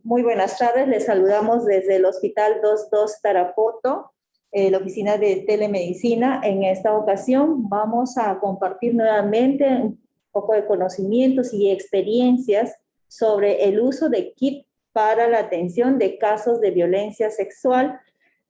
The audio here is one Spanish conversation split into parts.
Muy buenas tardes, les saludamos desde el Hospital 22 Tarapoto, la oficina de telemedicina. En esta ocasión vamos a compartir nuevamente un poco de conocimientos y experiencias sobre el uso de kit para la atención de casos de violencia sexual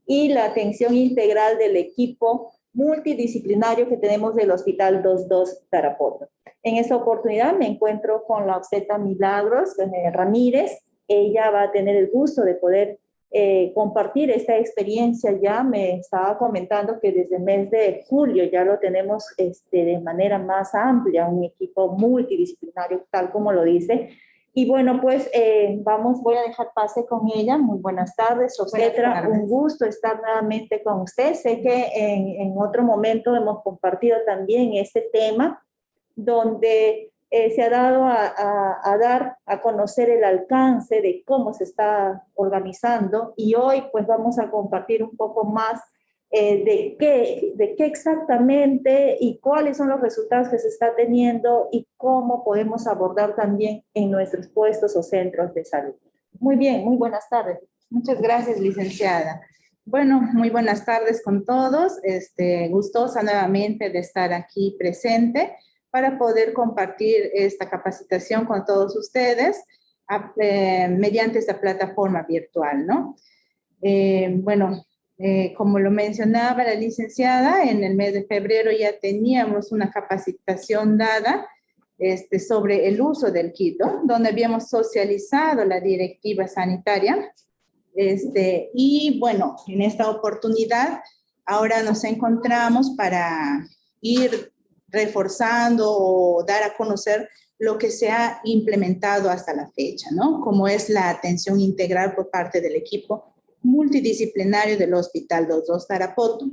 y la atención integral del equipo multidisciplinario que tenemos del Hospital 22 Tarapoto. En esta oportunidad me encuentro con la obstetra Milagros Ramírez. Ella va a tener el gusto de poder compartir esta experiencia. Ya me estaba comentando que desde el mes de julio ya lo tenemos de manera más amplia, un equipo multidisciplinario, tal como lo dice. Y bueno, pues voy a dejar pase con ella. Muy buenas tardes, obstetra. Un gusto estar nuevamente con usted. Sé que en otro momento hemos compartido también este tema, donde se ha dado a dar a conocer el alcance de cómo se está organizando, y hoy pues vamos a compartir un poco más de qué exactamente y cuáles son los resultados que se está teniendo y cómo podemos abordar también en nuestros puestos o centros de salud. Muy bien, muy buenas tardes. Muchas gracias, licenciada. Bueno, muy buenas tardes con todos. Gustosa nuevamente de estar aquí presente para poder compartir esta capacitación con todos ustedes mediante esta plataforma virtual, ¿no? Como lo mencionaba la licenciada, en el mes de febrero ya teníamos una capacitación dada sobre el uso del kit, ¿no? Donde habíamos socializado la directiva sanitaria. Y bueno, en esta oportunidad ahora nos encontramos para ir reforzando o dar a conocer lo que se ha implementado hasta la fecha, ¿no? Como es la atención integral por parte del equipo multidisciplinario del Hospital 22 Tarapoto.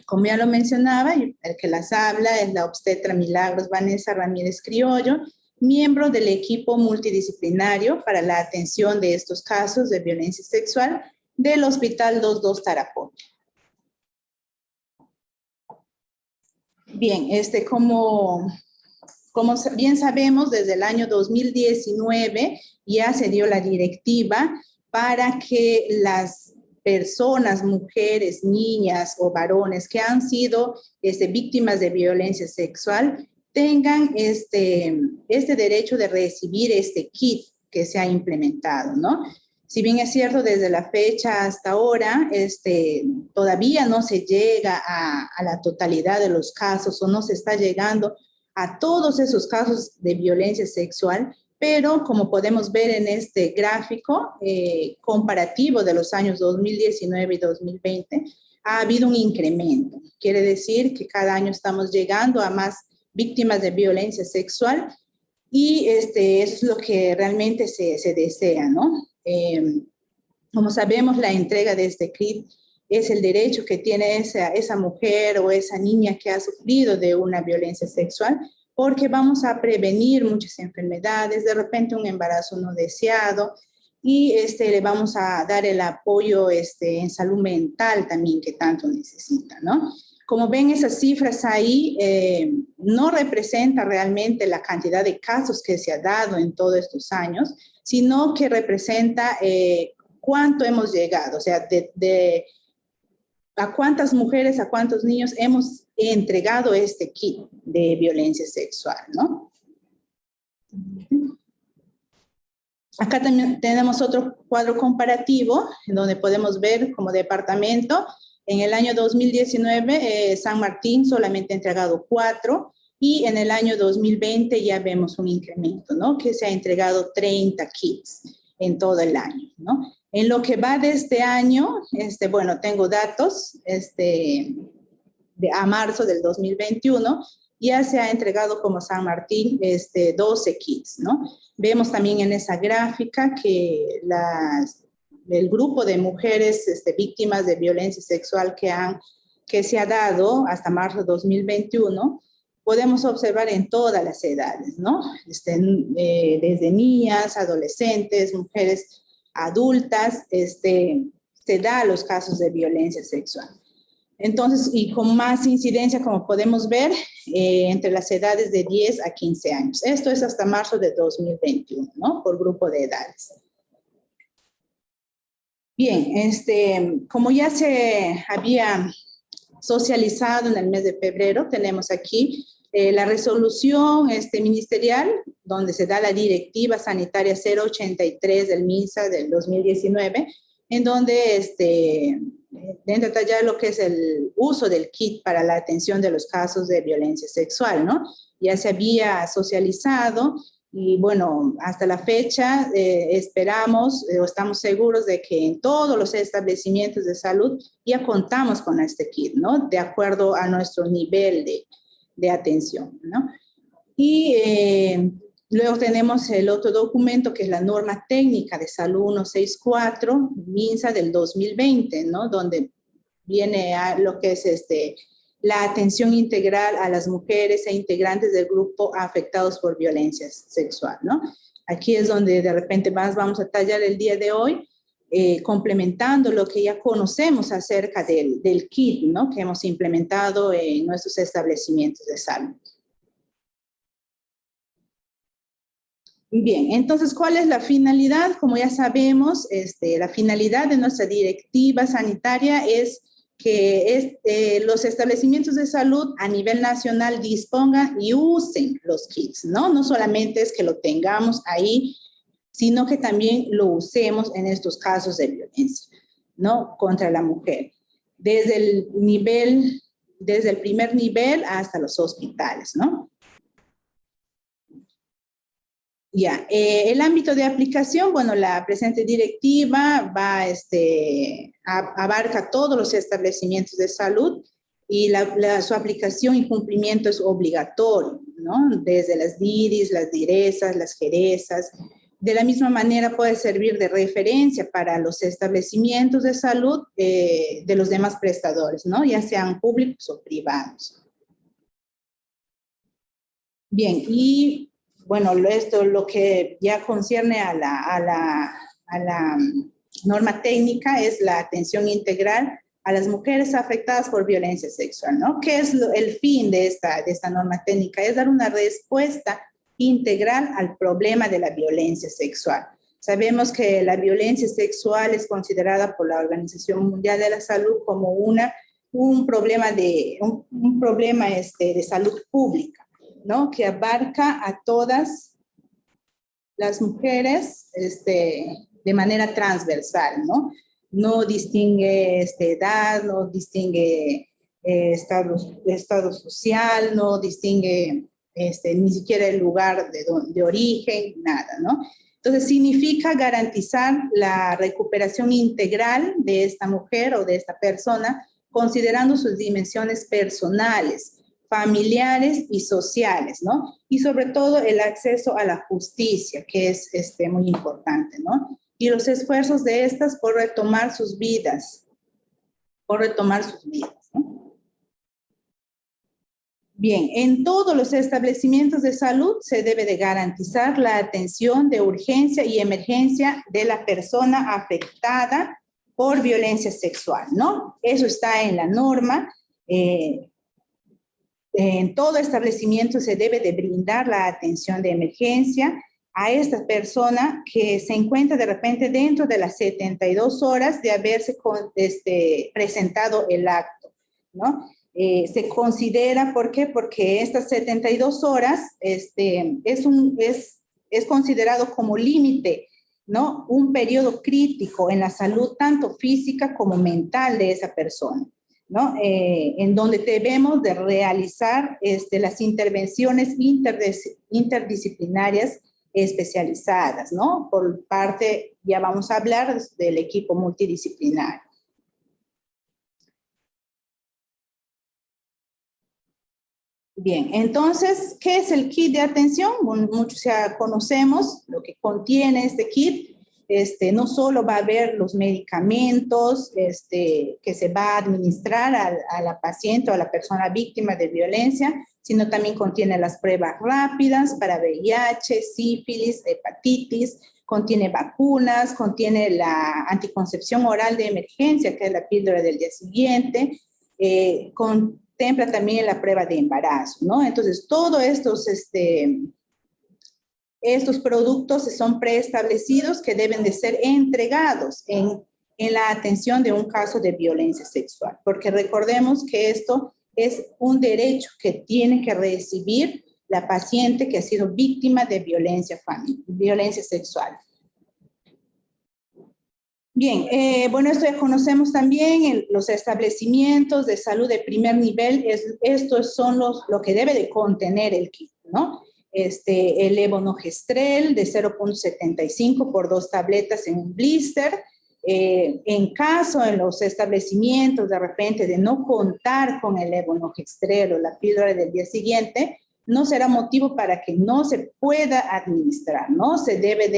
Como ya lo mencionaba, el que las habla es la obstetra Milagros Vanessa Ramírez Criollo, miembro del equipo multidisciplinario para la atención de estos casos de violencia sexual del Hospital 22 Tarapoto. Bien, como bien sabemos, desde el año 2019 ya se dio la directiva para que las personas, mujeres, niñas o varones que han sido víctimas de violencia sexual tengan este derecho de recibir este kit que se ha implementado, ¿no? Si bien es cierto, desde la fecha hasta ahora, todavía no se llega a la totalidad de los casos o no se está llegando a todos esos casos de violencia sexual, pero como podemos ver en este gráfico comparativo de los años 2019 y 2020, ha habido un incremento. Quiere decir que cada año estamos llegando a más víctimas de violencia sexual y es lo que realmente se desea, ¿no? Como sabemos, la entrega de este kit es el derecho que tiene esa mujer o esa niña que ha sufrido de una violencia sexual, porque vamos a prevenir muchas enfermedades, de repente un embarazo no deseado, y le vamos a dar el apoyo en salud mental también que tanto necesita, ¿no? Como ven, esas cifras ahí no representan realmente la cantidad de casos que se ha dado en todos estos años, sino que representa cuánto hemos llegado, o sea, a cuántas mujeres, a cuántos niños hemos entregado este kit de violencia sexual, ¿no? Acá también tenemos otro cuadro comparativo, en donde podemos ver como departamento, en el año 2019, San Martín solamente ha entregado 4, y en el año 2020 ya vemos un incremento, ¿no? Que se ha entregado 30 kits en todo el año, ¿no? En lo que va de este año, bueno, tengo datos, a marzo del 2021, ya se ha entregado como San Martín 12 kits, ¿no? Vemos también en esa gráfica que el grupo de mujeres víctimas de violencia sexual que se ha dado hasta marzo de 2021, podemos observar en todas las edades, ¿no? Desde niñas, adolescentes, mujeres adultas, se da los casos de violencia sexual. Entonces, y con más incidencia, como podemos ver, entre las edades de 10 a 15 años. Esto es hasta marzo de 2021, ¿no? Por grupo de edades. Bien, como ya se había socializado en el mes de febrero, tenemos aquí la resolución ministerial donde se da la directiva sanitaria 083 del MINSA del 2019, en donde dentro de detallar lo que es el uso del kit para la atención de los casos de violencia sexual, ¿no? Ya se había socializado y bueno, hasta la fecha esperamos o estamos seguros de que en todos los establecimientos de salud ya contamos con este kit, ¿no? De acuerdo a nuestro nivel de atención, ¿no? Y luego tenemos el otro documento que es la norma técnica de salud 164, MINSA del 2020, ¿no? Donde viene a lo que es la atención integral a las mujeres e integrantes del grupo afectados por violencia sexual, ¿no? Aquí es donde de repente más vamos a tallar el día de hoy, complementando lo que ya conocemos acerca del kit, ¿no? Que hemos implementado en nuestros establecimientos de salud. Bien, entonces, ¿cuál es la finalidad? Como ya sabemos, la finalidad de nuestra directiva sanitaria es que los establecimientos de salud a nivel nacional dispongan y usen los kits, ¿no? No solamente es que lo tengamos ahí, sino que también lo usemos en estos casos de violencia, ¿no? Contra la mujer. Desde el primer nivel hasta los hospitales, ¿no? Ya, el ámbito de aplicación, bueno, la presente directiva abarca todos los establecimientos de salud y su aplicación y cumplimiento es obligatorio, ¿no? Desde las DIRIS, las DIRESAS, las JERESAS. De la misma manera puede servir de referencia para los establecimientos de salud de los demás prestadores, ¿no? Ya sean públicos o privados. Bien, y bueno, lo que ya concierne a la norma técnica es la atención integral a las mujeres afectadas por violencia sexual, ¿no? ¿Qué es el fin de esta norma técnica? Es dar una respuesta integral al problema de la violencia sexual. Sabemos que la violencia sexual es considerada por la Organización Mundial de la Salud como un problema de salud pública, ¿no? Que abarca a todas las mujeres de manera transversal, ¿no? No distingue edad, no distingue estado social, no distingue ni siquiera el lugar de origen, nada, ¿no? Entonces, significa garantizar la recuperación integral de esta mujer o de esta persona, considerando sus dimensiones personales, familiares y sociales, ¿no? Y sobre todo el acceso a la justicia, que es muy importante, ¿no? Y los esfuerzos de estas por retomar sus vidas, ¿no? Bien, en todos los establecimientos de salud se debe de garantizar la atención de urgencia y emergencia de la persona afectada por violencia sexual, ¿no? Eso está en la norma. En todo establecimiento se debe de brindar la atención de emergencia a esta persona que se encuentra de repente dentro de las 72 horas de haberse presentado el acto, ¿no? Se considera, ¿por qué? Porque estas 72 horas es considerado como límite, ¿no? Un periodo crítico en la salud tanto física como mental de esa persona, ¿no? En donde debemos de realizar las intervenciones interdisciplinarias especializadas, ¿no? Por parte, ya vamos a hablar del equipo multidisciplinario. Bien, entonces, ¿qué es el kit de atención? Bueno, muchos ya conocemos lo que contiene este kit. No solo va a haber los medicamentos que se va a administrar a la paciente o a la persona víctima de violencia, sino también contiene las pruebas rápidas para VIH, sífilis, hepatitis, contiene vacunas, contiene la anticoncepción oral de emergencia, que es la píldora del día siguiente, contempla también la prueba de embarazo, ¿no? Entonces, todos estos productos son preestablecidos que deben de ser entregados en en la atención de un caso de violencia sexual, porque recordemos que esto es un derecho que tiene que recibir la paciente que ha sido víctima de violencia sexual. Bien, bueno, esto ya conocemos también los establecimientos de salud de primer nivel. Estos son lo que debe de contener el kit, ¿no? El levonorgestrel de 0.75 por 2 tabletas en un blister. En caso en los establecimientos de repente de no contar con el levonorgestrel o la píldora del día siguiente, no será motivo para que no se pueda administrar, ¿no? Se debe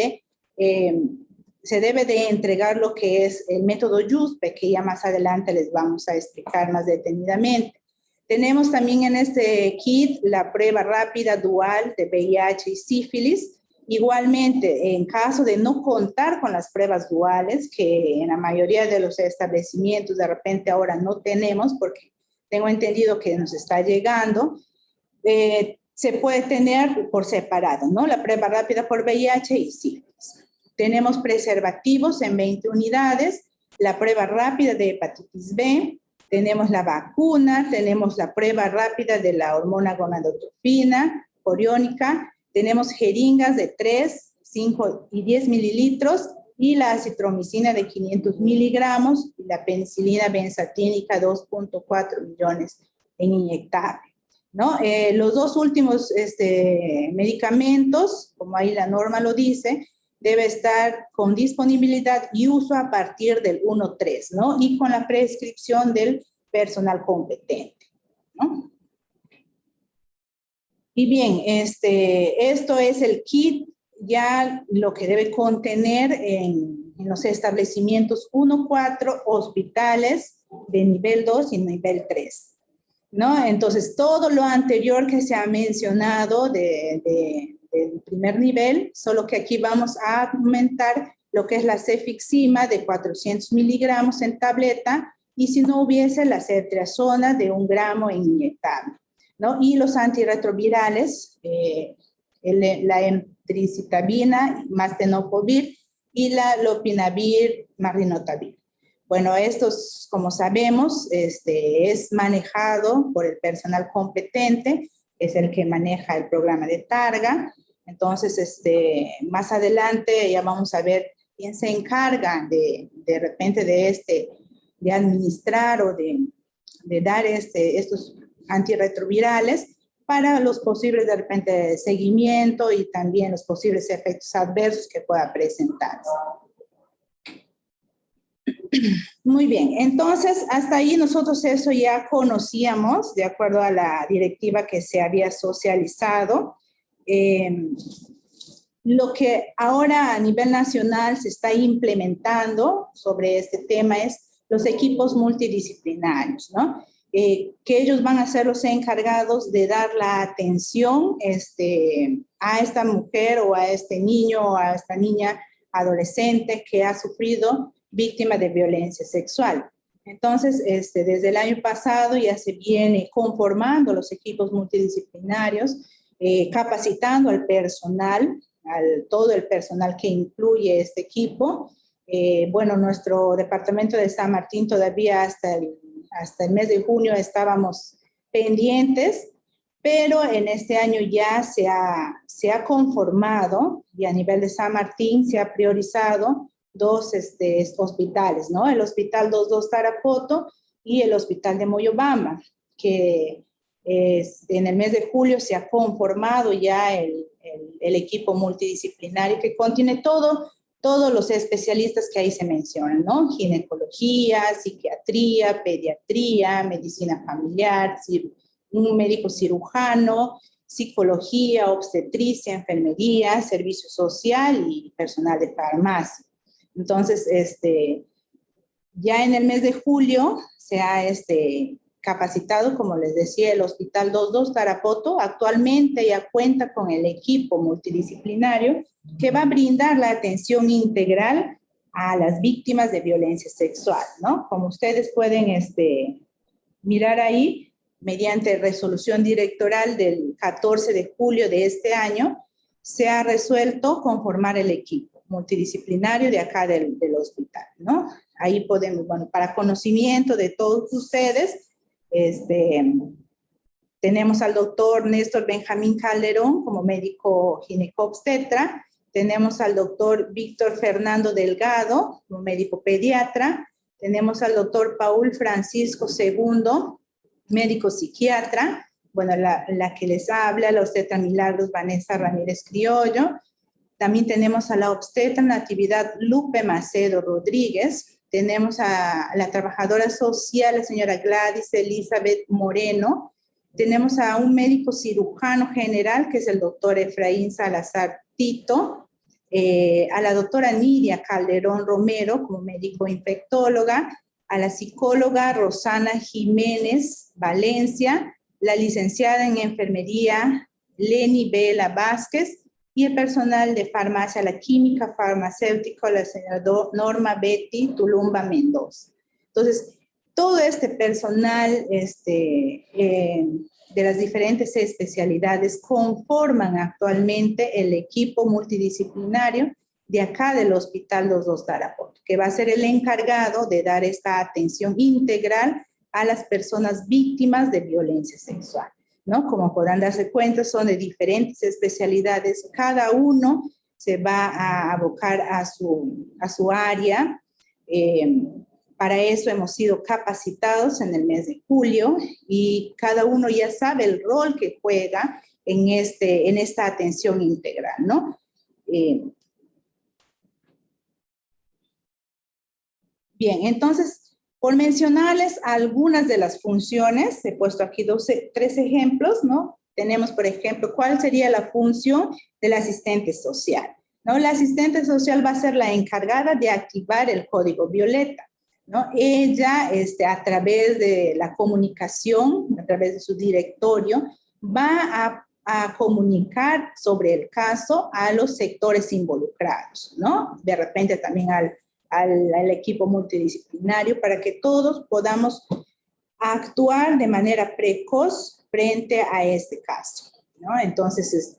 de entregar lo que es el método YUSPE, que ya más adelante les vamos a explicar más detenidamente. Tenemos también en este kit la prueba rápida dual de VIH y sífilis. Igualmente, en caso de no contar con las pruebas duales, que en la mayoría de los establecimientos de repente ahora no tenemos, porque tengo entendido que nos está llegando, se puede tener por separado, ¿no? La prueba rápida por VIH y sífilis. Tenemos preservativos en 20 unidades, la prueba rápida de hepatitis B, tenemos la vacuna, tenemos la prueba rápida de la hormona gonadotropina, coriónica, tenemos jeringas de 3, 5 y 10 mililitros y la acitromicina de 500 miligramos y la penicilina benzatínica 2.4 millones en inyectable, ¿no? Los dos últimos medicamentos, como ahí la norma lo dice, debe estar con disponibilidad y uso a partir del 1-3, ¿no? Y con la prescripción del personal competente, ¿no? Y bien, esto es el kit, ya lo que debe contener en los establecimientos 1-4, hospitales de nivel 2 y nivel 3, ¿no? Entonces, todo lo anterior que se ha mencionado del primer nivel, solo que aquí vamos a aumentar lo que es la cefixima de 400 miligramos en tableta y si no hubiese la ceftriaxona de 1 gramo en inyectable, ¿no? Y los antirretrovirales, la emtricitabina más tenofovir y la lopinavir más ritonavir. Bueno, estos, como sabemos, es manejado por el personal competente, es el que maneja el programa de Targa. Entonces, más adelante ya vamos a ver quién se encarga de repente de administrar o de dar estos antirretrovirales para los posibles de repente seguimiento y también los posibles efectos adversos que pueda presentarse. Muy bien, entonces hasta ahí nosotros eso ya conocíamos de acuerdo a la directiva que se había socializado. Lo que ahora a nivel nacional se está implementando sobre este tema es los equipos multidisciplinarios, ¿no? Que ellos van a ser los encargados de dar la atención a esta mujer o a este niño o a esta niña adolescente que ha sufrido víctima de violencia sexual. Entonces, desde el año pasado ya se viene conformando los equipos multidisciplinarios, capacitando al personal, todo el personal que incluye este equipo. Bueno, nuestro departamento de San Martín todavía hasta el mes de junio estábamos pendientes, pero en este año ya se ha conformado y a nivel de San Martín se ha priorizado 2 hospitales, ¿no? El Hospital 22 Tarapoto y el Hospital de Moyobamba, que en el mes de julio se ha conformado ya el equipo multidisciplinario que contiene todos los especialistas que ahí se mencionan, ¿no? Ginecología, psiquiatría, pediatría, medicina familiar, un médico cirujano, psicología, obstetricia, enfermería, servicio social y personal de farmacia. Entonces, ya en el mes de julio se ha capacitado, como les decía, el Hospital 22 Tarapoto. Actualmente ya cuenta con el equipo multidisciplinario que va a brindar la atención integral a las víctimas de violencia sexual, ¿no? Como ustedes pueden mirar ahí, mediante resolución directoral del 14 de julio de este año, se ha resuelto conformar el equipo multidisciplinario de acá del hospital, ¿no? ahí podemos, bueno, para conocimiento de todos ustedes, tenemos al doctor Néstor Benjamín Calderón como médico ginecobstetra, tenemos al doctor Víctor Fernando Delgado como médico pediatra, tenemos al doctor Paul Francisco Segundo, médico psiquiatra, bueno, la que les habla, la obstetra Milagros Vanessa Ramírez Criollo. También tenemos a la obstetra Natividad Lupe Macedo Rodríguez. Tenemos a la trabajadora social, la señora Gladys Elizabeth Moreno. Tenemos a un médico cirujano general, que es el doctor Efraín Salazar Tito. A la doctora Nidia Calderón Romero como médico infectóloga. A la psicóloga Rosana Jiménez Valencia, la licenciada en enfermería Leni Vela Vázquez y el personal de farmacia, la química farmacéutica, la señora Norma Betty Tulumba Mendoza. Entonces, todo este personal de las diferentes especialidades conforman actualmente el equipo multidisciplinario de acá del Hospital 22 Tarapoto, que va a ser el encargado de dar esta atención integral a las personas víctimas de violencia sexual, ¿no? Como podrán darse cuenta, son de diferentes especialidades, cada uno se va a abocar a su área. Para eso hemos sido capacitados en el mes de julio y cada uno ya sabe el rol que juega en esta atención integral, ¿no? Bien, entonces, por mencionarles algunas de las funciones, he puesto aquí tres ejemplos, ¿no? Tenemos, por ejemplo, ¿cuál sería la función del asistente social? ¿No? La asistente social va a ser la encargada de activar el código violeta, ¿no? Ella, a través de la comunicación, a través de su directorio, va a comunicar sobre el caso a los sectores involucrados, ¿no? De repente también al equipo multidisciplinario para que todos podamos actuar de manera precoz frente a este caso, ¿no? Entonces,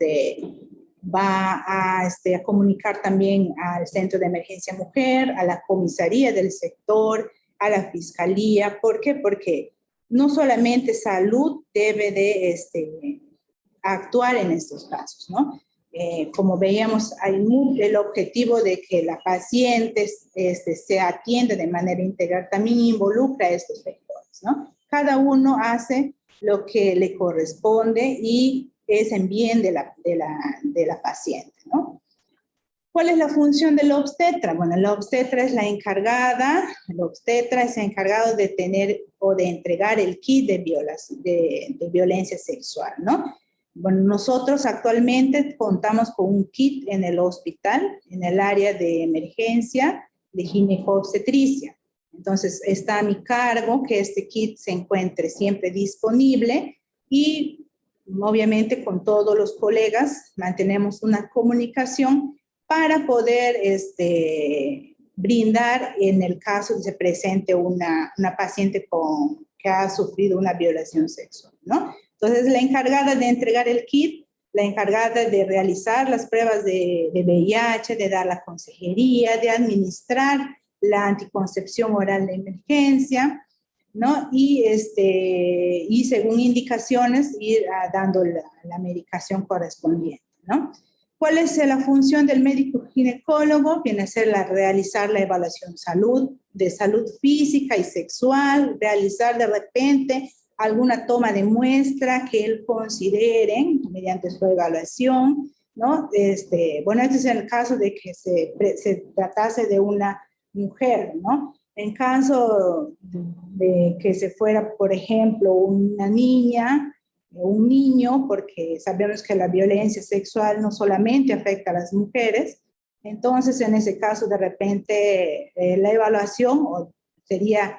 va a comunicar también al Centro de Emergencia Mujer, a la comisaría del sector, a la fiscalía. ¿Por qué? Porque no solamente salud debe de actuar en estos casos, ¿no? Como veíamos, hay el objetivo de que la paciente se atienda de manera integral, también involucra a estos sectores, ¿no? Cada uno hace lo que le corresponde y es en bien de la paciente, ¿no? ¿Cuál es la función del obstetra? Bueno, la obstetra es la encargada, el obstetra es encargado de tener o de entregar el kit de violencia sexual, ¿no? Bueno, nosotros actualmente contamos con un kit en el hospital, en el área de emergencia de ginecobstetricia. Entonces, está a mi cargo que este kit se encuentre siempre disponible y obviamente con todos los colegas mantenemos una comunicación para poder brindar en el caso de que se presente una paciente que ha sufrido una violación sexual, ¿no? Entonces, la encargada de entregar el kit, la encargada de realizar las pruebas de VIH, de dar la consejería, de administrar la anticoncepción oral de emergencia, ¿no? Y según indicaciones, ir dando la medicación correspondiente, ¿no? ¿Cuál es la función del médico ginecólogo? Viene a ser realizar la evaluación de salud física y sexual, realizar de repente alguna toma de muestra que él considere mediante su evaluación, ¿no? Bueno, este es el caso de que se tratase de una mujer, ¿no? En caso de que se fuera, por ejemplo, una niña, un niño, porque sabemos que la violencia sexual no solamente afecta a las mujeres, entonces en ese caso de repente la evaluación sería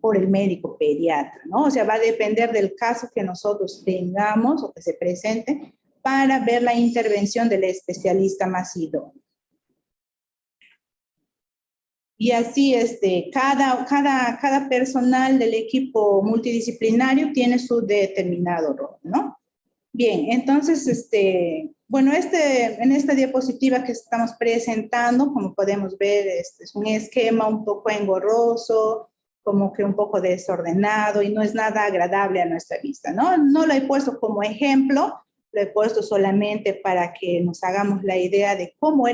por el médico pediatra, ¿no? O sea, va a depender del caso que nosotros tengamos o que se presente para ver la intervención del especialista más idóneo. Y así, cada personal del equipo multidisciplinario tiene su determinado rol, ¿no? Bien, entonces, Bueno, en esta diapositiva que estamos presentando, como podemos ver, este es un esquema un poco engorroso, como que un poco desordenado y no es nada agradable a nuestra vista, ¿no? No lo he puesto como ejemplo, lo he puesto solamente para que nos hagamos la idea de cómo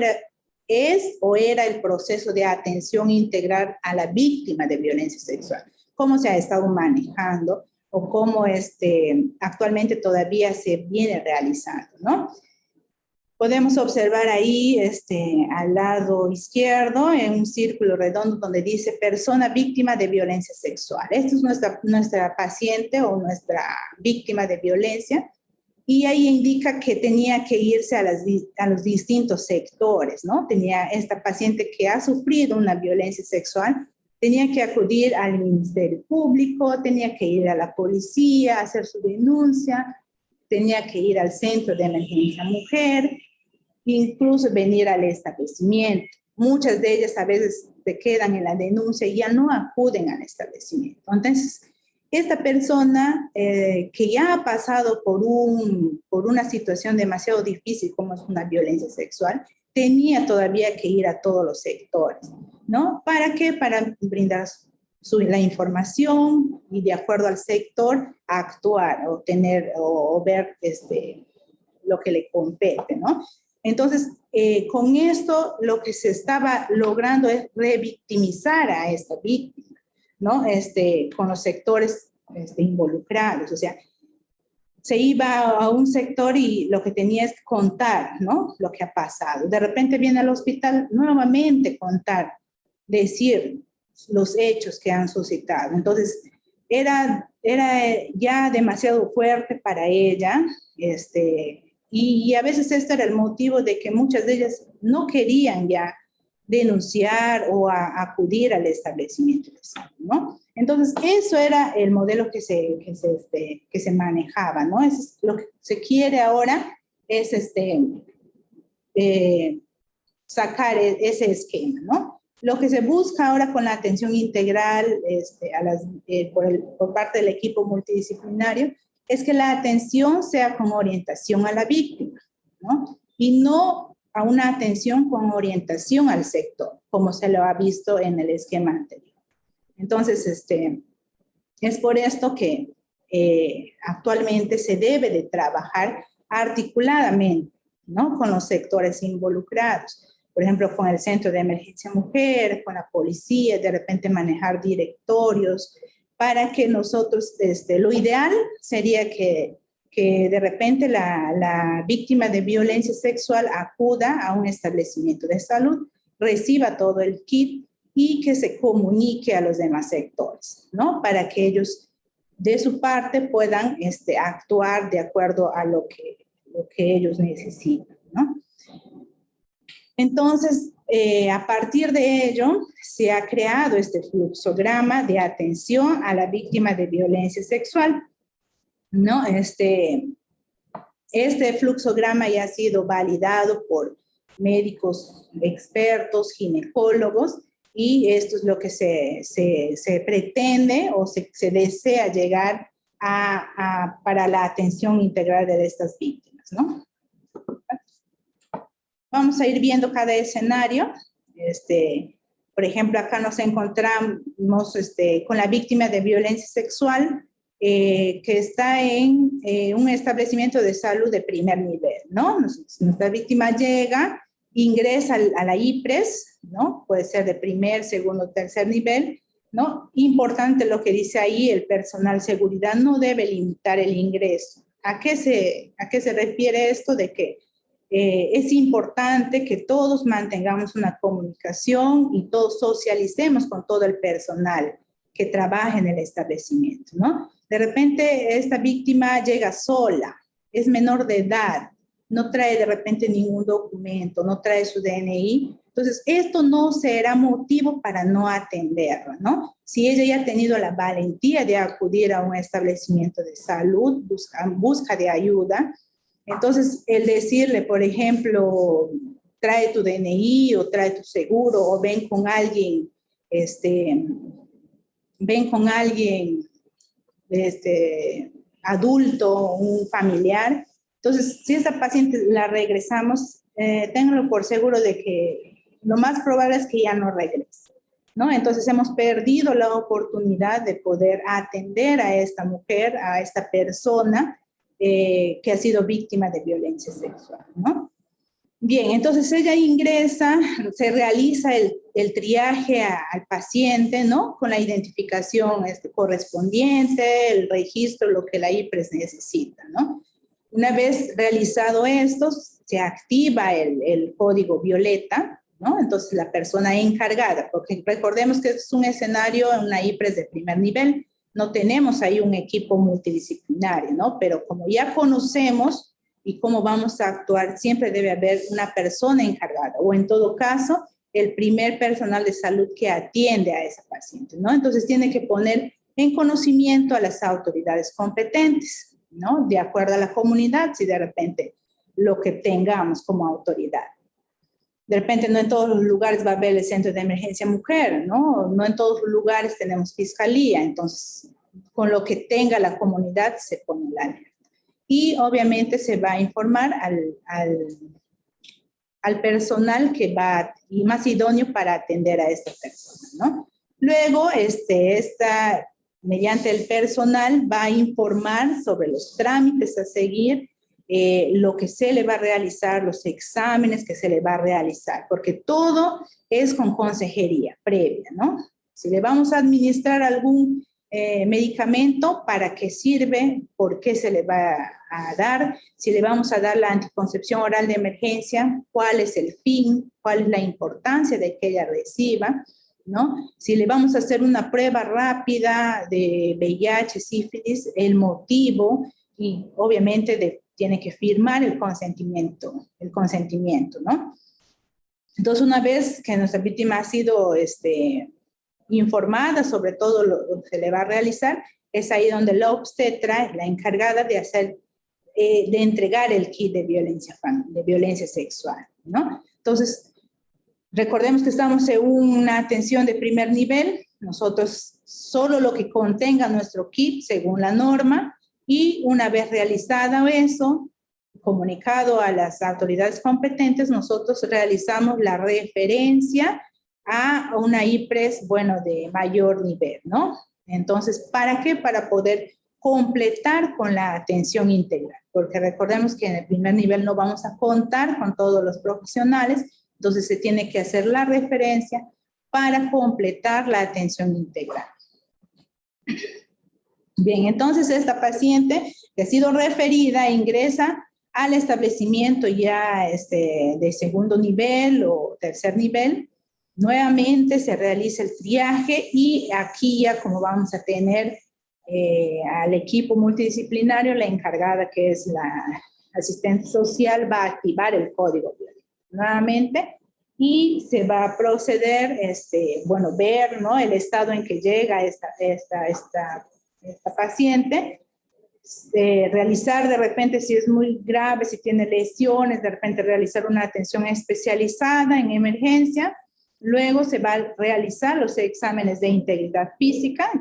es o era el proceso de atención integral a la víctima de violencia sexual, cómo se ha estado manejando o cómo actualmente todavía se viene realizando, ¿no? Podemos observar ahí, al lado izquierdo, en un círculo redondo donde dice persona víctima de violencia sexual. Esta es nuestra paciente o nuestra víctima de violencia. Y ahí indica que tenía que irse a los distintos sectores, ¿no? Tenía esta paciente que ha sufrido una violencia sexual, tenía que acudir al Ministerio Público, tenía que ir a la policía, hacer su denuncia, tenía que ir al Centro de Emergencia Mujer, incluso venir al establecimiento. Muchas de ellas a veces se quedan en la denuncia y ya no acuden al establecimiento. Entonces, esta persona que ya ha pasado por una situación demasiado difícil como es una violencia sexual, tenía todavía que ir a todos los sectores, ¿no? ¿Para qué? Para brindar la información y de acuerdo al sector actuar o ver lo que le compete, ¿no? Entonces, con esto lo que se estaba logrando es revictimizar a esta víctima, ¿no? Con los sectores involucrados, o sea, se iba a un sector y lo que tenía es contar, ¿no? Lo que ha pasado. De repente viene al hospital nuevamente contar, decir los hechos que han suscitado. Entonces, era ya demasiado fuerte para ella, y a veces este era el motivo de que muchas de ellas no querían ya denunciar o acudir al establecimiento de salud, ¿no? Entonces, eso era el modelo que se manejaba, ¿no? Eso es lo que se quiere ahora, es sacar ese esquema, ¿no? Lo que se busca ahora con la atención integral por parte del equipo multidisciplinario es que la atención sea con orientación a la víctima, ¿no? Y no a una atención con orientación al sector, como se lo ha visto en el esquema anterior. Entonces, es por esto que actualmente se debe de trabajar articuladamente, ¿no? Con los sectores involucrados. Por ejemplo, con el Centro de Emergencia Mujer, con la policía, de repente manejar directorios, para que nosotros, lo ideal sería que de repente la víctima de violencia sexual acuda a un establecimiento de salud, reciba todo el kit y que se comunique a los demás sectores, ¿no? Para que ellos, de su parte, puedan actuar de acuerdo a lo que ellos necesitan, ¿no? Entonces, a partir de ello, se ha creado este fluxograma de atención a la víctima de violencia sexual, ¿no? Este fluxograma ya ha sido validado por médicos expertos, ginecólogos, y esto es lo que se pretende o se desea llegar para la atención integral de estas víctimas, ¿no? Vamos a ir viendo cada escenario. Por ejemplo, acá nos encontramos con la víctima de violencia sexual que está en un establecimiento de salud de primer nivel, ¿no? Nuestra víctima llega, ingresa a la IPRES, ¿no? Puede ser de primer, segundo, tercer nivel, ¿no? Importante lo que dice ahí, el personal seguridad no debe limitar el ingreso. ¿A qué se refiere esto? De que es importante que todos mantengamos una comunicación y todos socialicemos con todo el personal que trabaja en el establecimiento, ¿no? De repente esta víctima llega sola, es menor de edad, no trae de repente ningún documento, no trae su DNI. Entonces, esto no será motivo para no atenderla, ¿no? Si ella ya ha tenido la valentía de acudir a un establecimiento de salud, busca de ayuda, entonces el decirle, por ejemplo, trae tu DNI o trae tu seguro o ven con alguien, adulto, un familiar, Entonces, si esta paciente la regresamos, ténganlo por seguro de que lo más probable es que ya no regrese, ¿no? Entonces, hemos perdido la oportunidad de poder atender a esta mujer, a esta persona que ha sido víctima de violencia sexual, ¿no? Bien, entonces ella ingresa, se realiza el triaje al paciente, ¿no? Con la identificación correspondiente, el registro, lo que la IPRES necesita, ¿no? Una vez realizado esto, se activa el código violeta, ¿no? Entonces la persona encargada, porque recordemos que es un escenario en una IPRES de primer nivel, no tenemos ahí un equipo multidisciplinario, ¿no? Pero como ya conocemos y cómo vamos a actuar, siempre debe haber una persona encargada, o en todo caso, el primer personal de salud que atiende a esa paciente, ¿no? Entonces tiene que poner en conocimiento a las autoridades competentes, ¿no? De acuerdo a la comunidad, si de repente lo que tengamos como autoridad. De repente no en todos los lugares va a haber el centro de emergencia mujer, ¿no? No en todos los lugares tenemos fiscalía, entonces con lo que tenga la comunidad se pone la alerta. Y obviamente se va a informar al personal que va y más idóneo para atender a esta persona, ¿no? Luego, mediante el personal va a informar sobre los trámites a seguir, lo que se le va a realizar, los exámenes que se le va a realizar, porque todo es con consejería previa, ¿no? Si le vamos a administrar algún medicamento, ¿para qué sirve? ¿Por qué se le va a dar? Si le vamos a dar la anticoncepción oral de emergencia, ¿cuál es el fin? ¿Cuál es la importancia de que ella reciba? ¿No? Si le vamos a hacer una prueba rápida de VIH, sífilis, el motivo y obviamente tiene que firmar el consentimiento, ¿no? Entonces, una vez que nuestra víctima ha sido informada sobre todo lo que se le va a realizar, es ahí donde la obstetra es la encargada de hacer, de entregar el kit de violencia sexual, ¿no? Entonces, recordemos que estamos en una atención de primer nivel, nosotros solo lo que contenga nuestro kit según la norma, y una vez realizado eso, comunicado a las autoridades competentes, nosotros realizamos la referencia a una IPRES, bueno, de mayor nivel, ¿no? Entonces, ¿para qué? Para poder completar con la atención integral, porque recordemos que en el primer nivel no vamos a contar con todos los profesionales, entonces se tiene que hacer la referencia para completar la atención integral. Bien, entonces esta paciente que ha sido referida ingresa al establecimiento ya de segundo nivel o tercer nivel. Nuevamente se realiza el triaje y aquí ya como vamos a tener al equipo multidisciplinario, la encargada que es la asistente social va a activar el código nuevamente y se va a proceder, bueno, ver, ¿no? El estado en que llega esta paciente, realizar de repente si es muy grave, si tiene lesiones, de repente realizar una atención especializada en emergencia. Luego se va a realizar los exámenes de integridad física.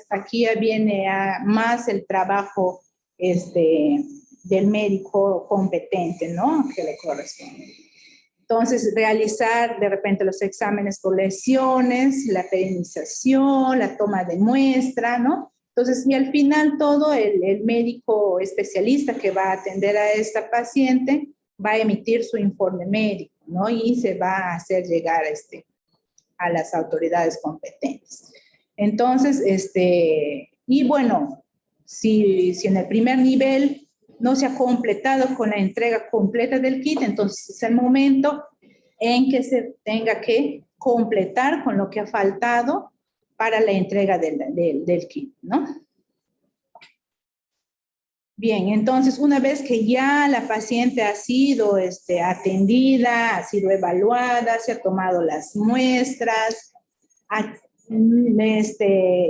Aquí ya viene más el trabajo del médico competente, ¿no? Que le corresponde. Entonces, realizar de repente los exámenes por lesiones, la perinización, la toma de muestra, ¿no? Entonces, y al final todo el médico especialista que va a atender a esta paciente va a emitir su informe médico, ¿no? Y se va a hacer llegar a las autoridades competentes. Entonces, y bueno, si en el primer nivel no se ha completado con la entrega completa del kit, entonces es el momento en que se tenga que completar con lo que ha faltado para la entrega del kit, ¿no? Bien, entonces una vez que ya la paciente ha sido atendida, ha sido evaluada, se ha tomado las muestras,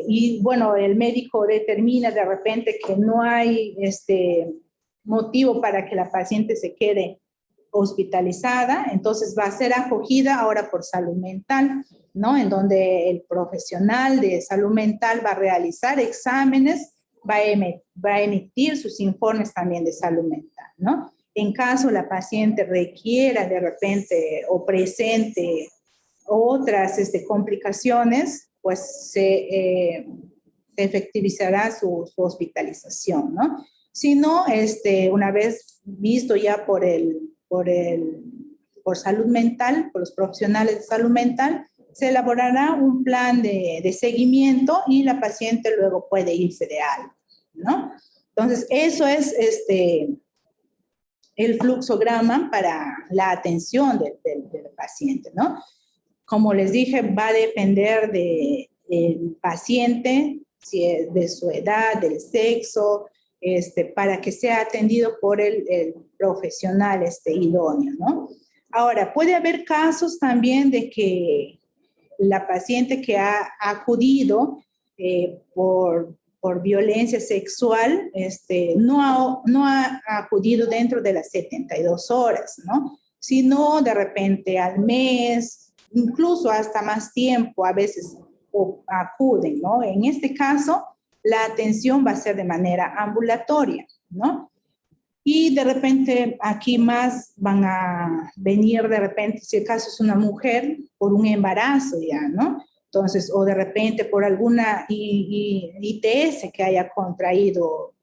y bueno, el médico determina de repente que no hay motivo para que la paciente se quede hospitalizada, entonces va a ser acogida ahora por salud mental, ¿no? En donde el profesional de salud mental va a realizar exámenes, va a emitir sus informes también de salud mental, ¿no? En caso la paciente requiera de repente o presente otras complicaciones, pues se efectivizará su hospitalización, ¿no? Si no, una vez visto ya por salud mental, por los profesionales de salud mental, se elaborará un plan de seguimiento y la paciente luego puede irse de alta, ¿no? Entonces, eso es el fluxograma para la atención del paciente, ¿no? Como les dije, va a depender del paciente, si es de su edad, del sexo, para que sea atendido por el profesional idóneo, ¿no? Ahora, puede haber casos también de que la paciente que ha acudido por violencia sexual no ha acudido dentro de las 72 horas, ¿no? Sino de repente al mes, incluso hasta más tiempo, a veces acuden, ¿no? En este caso, la atención va a ser de manera ambulatoria, ¿no? Y de repente aquí más van a venir de repente, si el caso es una mujer, por un embarazo ya, ¿no? Entonces, o de repente por alguna ITS que haya contraído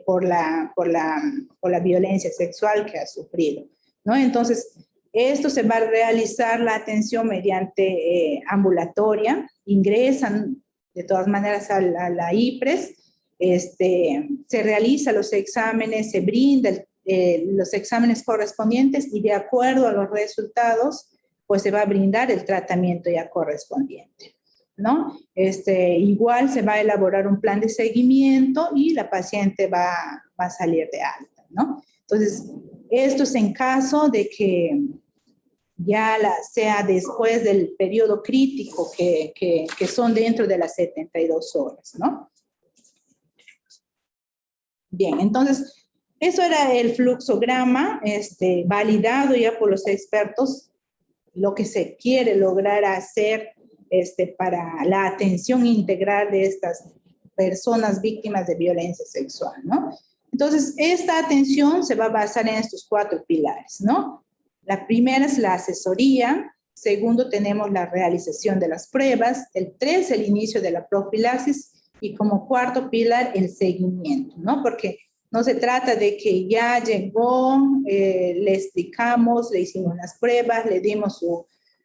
por la violencia sexual que ha sufrido, ¿no? Entonces, esto se va a realizar la atención mediante ambulatoria, ingresan de todas maneras a la IPRES, se realizan los exámenes, se brindan los exámenes correspondientes y de acuerdo a los resultados, pues se va a brindar el tratamiento ya correspondiente, ¿no? Igual se va a elaborar un plan de seguimiento y la paciente va a salir de alta, ¿no? Entonces, esto es en caso de que ya sea después del periodo crítico que son dentro de las 72 horas, ¿no? Bien, entonces, eso era el fluxograma, validado ya por los expertos, lo que se quiere lograr hacer para la atención integral de estas personas víctimas de violencia sexual, ¿no? Entonces, esta atención se va a basar en estos 4 pilares, ¿no? La primera es la asesoría, segundo tenemos la realización de las pruebas, el 3 el inicio de la profilaxis y como cuarto pilar el seguimiento, ¿no? Porque no se trata de que ya llegó, le explicamos, le hicimos las pruebas, le dimos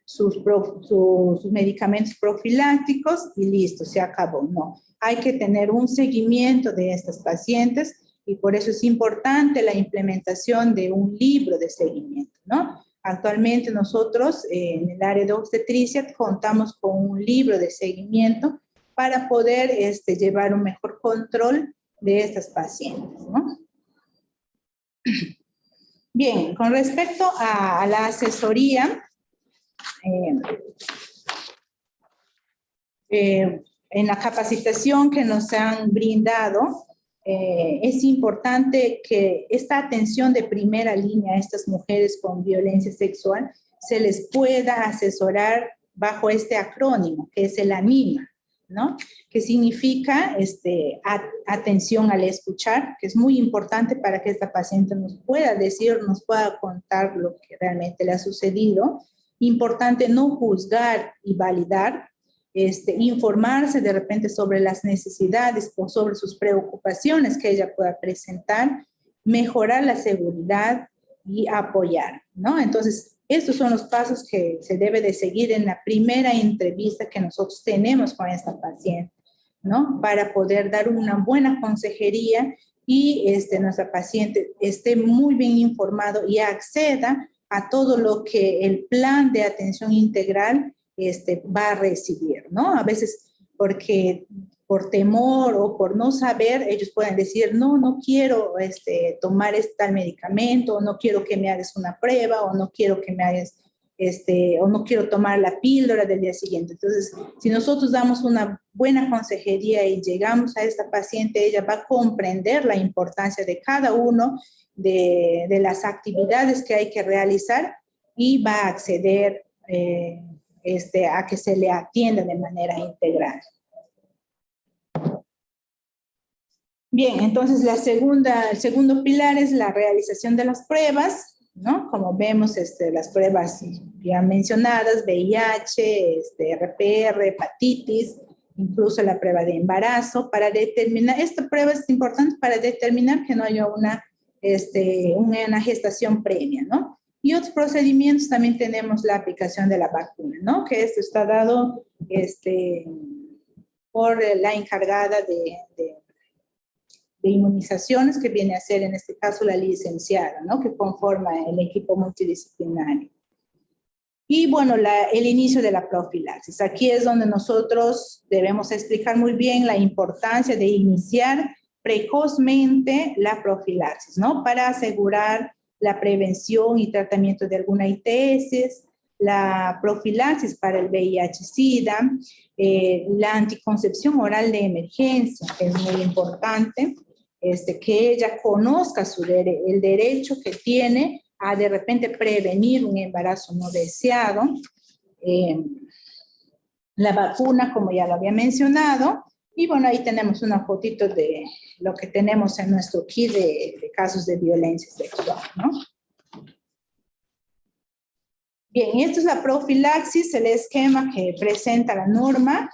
sus medicamentos profilácticos y listo, se acabó. No, hay que tener un seguimiento de estas pacientes y por eso es importante la implementación de un libro de seguimiento, ¿no? Actualmente nosotros en el área de obstetricia contamos con un libro de seguimiento para poder llevar un mejor control de estas pacientes, ¿no? Bien, con respecto a la asesoría, en la capacitación que nos han brindado, es importante que esta atención de primera línea a estas mujeres con violencia sexual se les pueda asesorar bajo este acrónimo, que es el ANIMA, ¿no? Que significa atención al escuchar, que es muy importante para que esta paciente nos pueda decir, nos pueda contar lo que realmente le ha sucedido. Importante no juzgar y validar, informarse de repente sobre las necesidades o sobre sus preocupaciones que ella pueda presentar, mejorar la seguridad y apoyar, ¿no? Entonces, estos son los pasos que se debe de seguir en la primera entrevista que nosotros tenemos con esta paciente, ¿no? Para poder dar una buena consejería y nuestra paciente esté muy bien informado y acceda a todo lo que el plan de atención integral va a recibir, ¿no? A veces porque por temor o por no saber, ellos pueden decir, no, no quiero tomar tal medicamento, o no quiero que me hagas una prueba, o no quiero que me hagas, o no quiero tomar la píldora del día siguiente. Entonces, si nosotros damos una buena consejería y llegamos a esta paciente, ella va a comprender la importancia de cada uno de las actividades que hay que realizar y va a acceder a que se le atienda de manera integral. Bien, entonces el segundo pilar es la realización de las pruebas, ¿no? Como vemos, las pruebas ya mencionadas, VIH, RPR, hepatitis, incluso la prueba de embarazo, para determinar, esta prueba es importante para determinar que no haya una gestación previa, ¿no? Y otros procedimientos también tenemos la aplicación de la vacuna, ¿no? Que esto está dado por la encargada de inmunizaciones, que viene a ser en este caso la licenciada, ¿no? Que conforma el equipo multidisciplinario. Y bueno, el inicio de la profilaxis. Aquí es donde nosotros debemos explicar muy bien la importancia de iniciar precozmente la profilaxis, ¿no? Para asegurar la prevención y tratamiento de alguna ITS, la profilaxis para el VIH-Sida, la anticoncepción oral de emergencia, que es muy importante, que ella conozca el derecho que tiene a de repente prevenir un embarazo no deseado. La vacuna, como ya lo había mencionado, y bueno, ahí tenemos una fotito de lo que tenemos en nuestro kit de casos de violencia sexual, ¿no? Bien, esto es la profilaxis, el esquema que presenta la norma,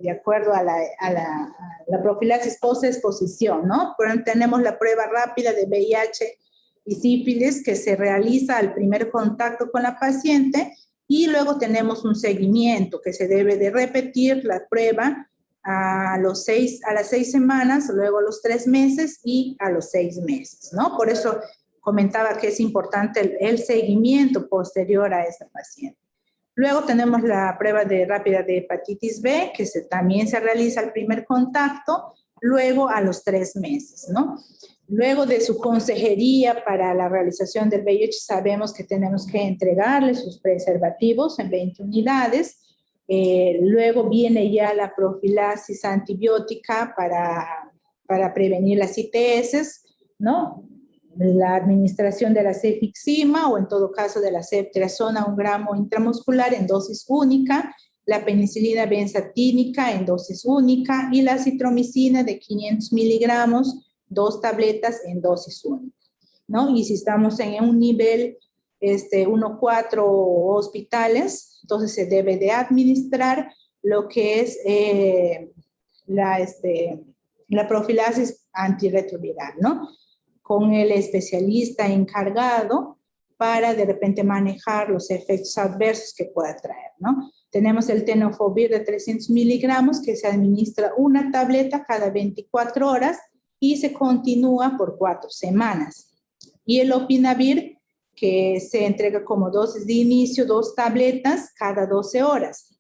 de acuerdo a la profilaxis post-exposición, ¿no? Tenemos la prueba rápida de VIH y sífilis que se realiza al primer contacto con la paciente, y luego tenemos un seguimiento que se debe de repetir la prueba a las 6 semanas, luego a los 3 meses y a los 6 meses, ¿no? Por eso comentaba que es importante el seguimiento posterior a esta paciente. Luego tenemos la prueba rápida de hepatitis B, que también se realiza al primer contacto, luego a los 3 meses, ¿no? Luego de su consejería para la realización del VIH, sabemos que tenemos que entregarle sus preservativos en 20 unidades. Luego viene ya la profilaxis antibiótica para prevenir las ITS, ¿no? La administración de la cefixima o en todo caso de la ceftriaxona 1 gramo intramuscular en dosis única, la penicilina benzatínica en dosis única y la acitromicina de 500 miligramos, 2 tabletas en dosis única, ¿no? Y si estamos en un nivel 1-4 hospitales, entonces se debe de administrar lo que es la profilaxis antirretroviral, ¿no? Con el especialista encargado para de repente manejar los efectos adversos que pueda traer, ¿no? Tenemos el tenofovir de 300 miligramos que se administra una tableta cada 24 horas y se continúa por 4 semanas. Y el opinavir, que se entrega como dosis de inicio, 2 tabletas cada 12 horas.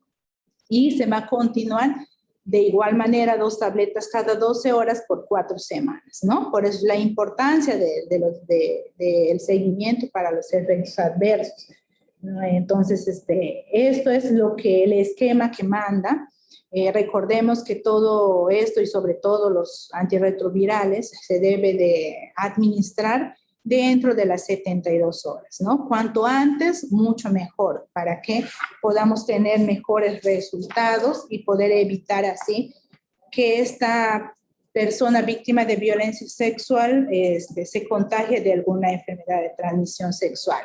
Y se va a continuar de igual manera 2 tabletas cada 12 horas por 4 semanas, ¿no? Por eso la importancia del seguimiento para los efectos adversos, ¿no? Entonces, esto es lo que el esquema que manda. Recordemos que todo esto y sobre todo los antirretrovirales se debe de administrar dentro de las 72 horas, ¿no? Cuanto antes, mucho mejor, para que podamos tener mejores resultados y poder evitar así que esta persona víctima de violencia sexual se contagie de alguna enfermedad de transmisión sexual.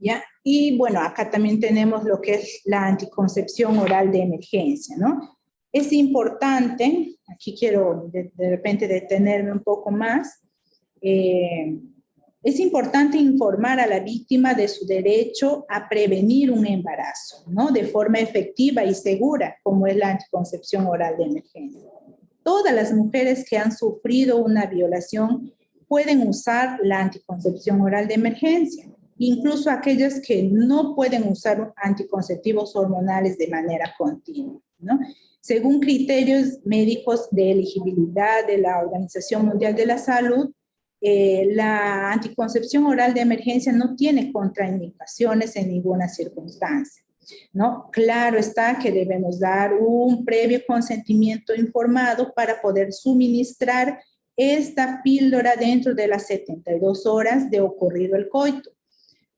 ¿Ya? Y bueno, acá también tenemos lo que es la anticoncepción oral de emergencia, ¿no? Es importante, aquí quiero de repente detenerme un poco más, es importante informar a la víctima de su derecho a prevenir un embarazo, ¿no? De forma efectiva y segura, como es la anticoncepción oral de emergencia. Todas las mujeres que han sufrido una violación pueden usar la anticoncepción oral de emergencia, incluso aquellas que no pueden usar anticonceptivos hormonales de manera continua, ¿no? Según criterios médicos de elegibilidad de la Organización Mundial de la Salud, la anticoncepción oral de emergencia no tiene contraindicaciones en ninguna circunstancia, ¿no? Claro está que debemos dar un previo consentimiento informado para poder suministrar esta píldora dentro de las 72 horas de ocurrido el coito.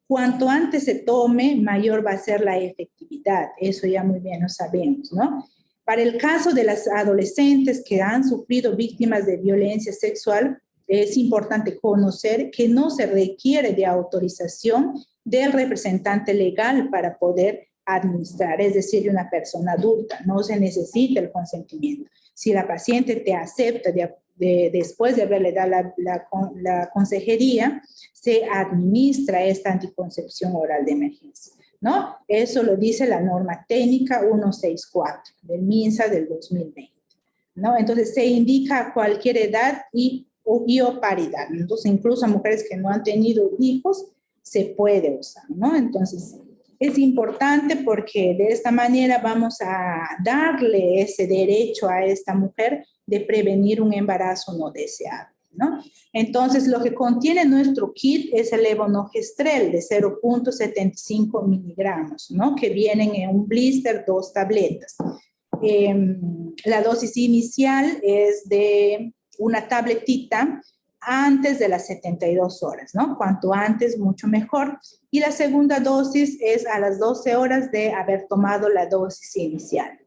Cuanto antes se tome, mayor va a ser la efectividad. Eso ya muy bien lo sabemos, ¿no? Para el caso de las adolescentes que han sufrido víctimas de violencia sexual, es importante conocer que no se requiere de autorización del representante legal para poder administrar, es decir, de una persona adulta. No se necesita el consentimiento. Si la paciente te acepta después de haberle dado la consejería, se administra esta anticoncepción oral de emergencia, ¿no? Eso lo dice la norma técnica 164 del MINSA del 2020, ¿no? Entonces se indica a cualquier edad y o paridad. Entonces incluso a mujeres que no han tenido hijos se puede usar, ¿no? Entonces es importante porque de esta manera vamos a darle ese derecho a esta mujer de prevenir un embarazo no deseado, ¿no? Entonces, lo que contiene nuestro kit es el levonorgestrel de 0.75 miligramos, ¿no? Que vienen en un blister, 2 tabletas. La dosis inicial es de una tabletita antes de las 72 horas, ¿no? Cuanto antes, mucho mejor. Y la segunda dosis es a las 12 horas de haber tomado la dosis inicial.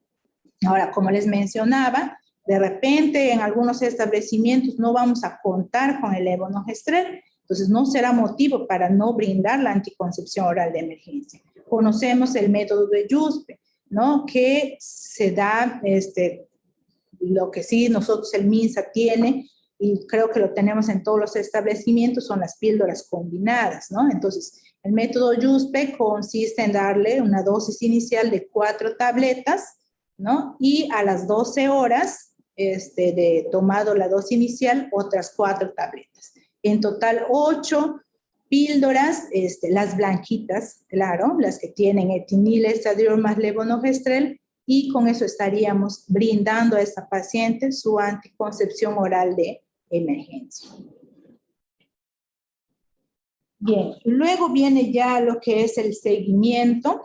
Ahora, como les mencionaba, de repente en algunos establecimientos no vamos a contar con el levonorgestrel, entonces no será motivo para no brindar la anticoncepción oral de emergencia. Conocemos el método de Yuspe, ¿no? Que se da, lo que sí nosotros el MINSA tiene, y creo que lo tenemos en todos los establecimientos, son las píldoras combinadas, ¿no? Entonces, el método Yuspe consiste en darle una dosis inicial de 4 tabletas, ¿no? Y a las 12 horas de tomado la dosis inicial, otras 4 tabletas. En total, 8 píldoras, las blanquitas, claro, las que tienen etinil, estradiol más levonorgestrel, y con eso estaríamos brindando a esta paciente su anticoncepción oral de emergencia. Bien, luego viene ya lo que es el seguimiento.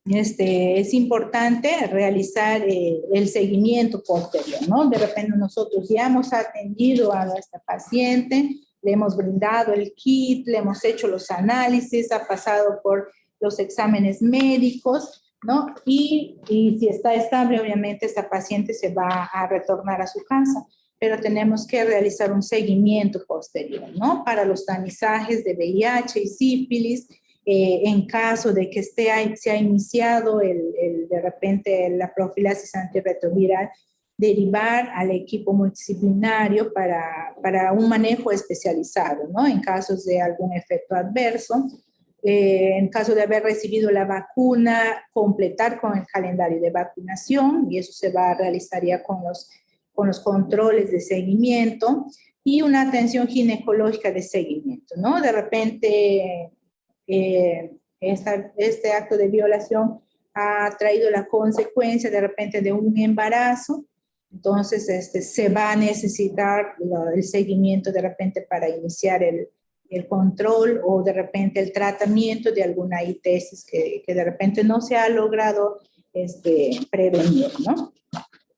Es importante realizar el seguimiento posterior, ¿no? De repente nosotros ya hemos atendido a nuestra paciente, le hemos brindado el kit, le hemos hecho los análisis, ha pasado por los exámenes médicos, ¿no? Y si está estable, obviamente esta paciente se va a retornar a su casa, pero tenemos que realizar un seguimiento posterior, ¿no? Para los tamizajes de VIH y sífilis, en caso de que se ha iniciado de repente la profilaxis antirretroviral, derivar al equipo multidisciplinario para un manejo especializado, ¿no? En casos de algún efecto adverso. En caso de haber recibido la vacuna, completar con el calendario de vacunación, y eso se va a realizar ya con los controles de seguimiento, y una atención ginecológica de seguimiento, ¿no? De repente, este acto de violación ha traído la consecuencia de repente de un embarazo, entonces se va a necesitar el seguimiento de repente para iniciar el control o de repente el tratamiento de alguna ITS que de repente no se ha logrado prevenir, ¿no?